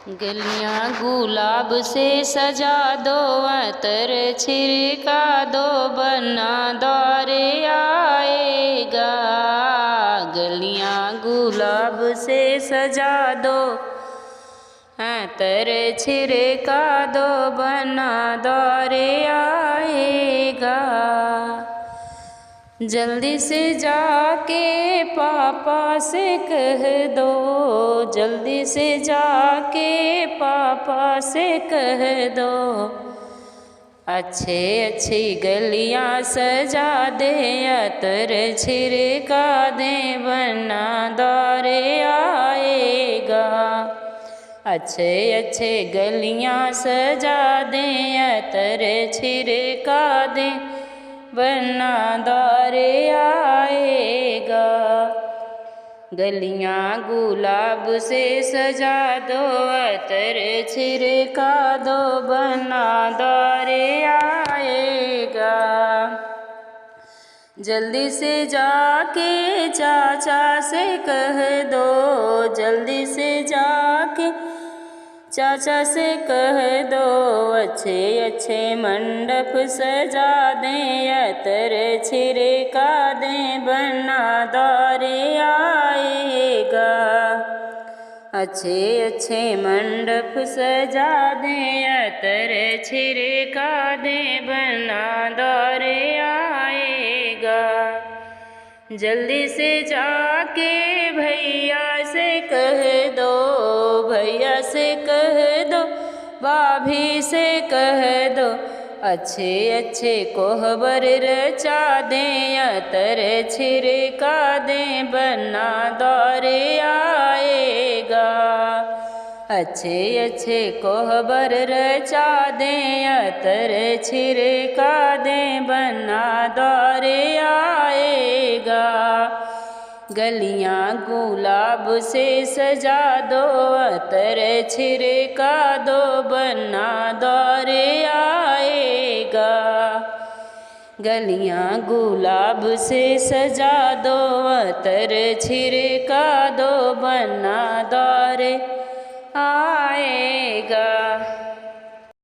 गलियां गुलाब से सजा दो, अतर छिड़का दो, बन्ना दौरे आएगा। गलियां गुलाब से सजा दो, अतर छिड़का दो, बन्ना दौरे आएगा। जल्दी से जाके पापा से कह दो, जल्दी से जाके पापा से कह दो, अच्छे अच्छी गलियां सजा दे, अतर छिड़का दे, बन्ना दौरे आएगा। अच्छे अच्छे गलियां सजा दे, अतर छिड़का दे, बन्ना दौरे आएगा। गलियां गुलाब से सजा दो, अतर छिड़का दो, बन्ना दौरे आएगा। जल्दी से जाके चाचा से कह दो, जल्दी से जाके चाचा से कह दो, अच्छे अच्छे मंडप सजा दें, अतर छिड़का दें, बन्ना दौरे आएगा। अच्छे अच्छे मंडप सजा दें, अतर छिड़का दें, बन्ना दौरे आएगा। जल्दी से जाके भैया से कह दो, भैया से कह दो, भाभी से कह दो, अच्छे अच्छे कोहबर रचा दें, अतर छिड़का दें, बन्ना दौरे आएगा। अच्छे अच्छे कोहबर रचा दें, अतर छिड़का दें, बन्ना दौरे आएगा। गलियां गुलाब से सजा दो, अतर छिड़का दो, बन्ना दौरे आएगा। गलियां गुलाब से सजा दो, अतर छिड़का दो, बन्ना दौरे आएगा।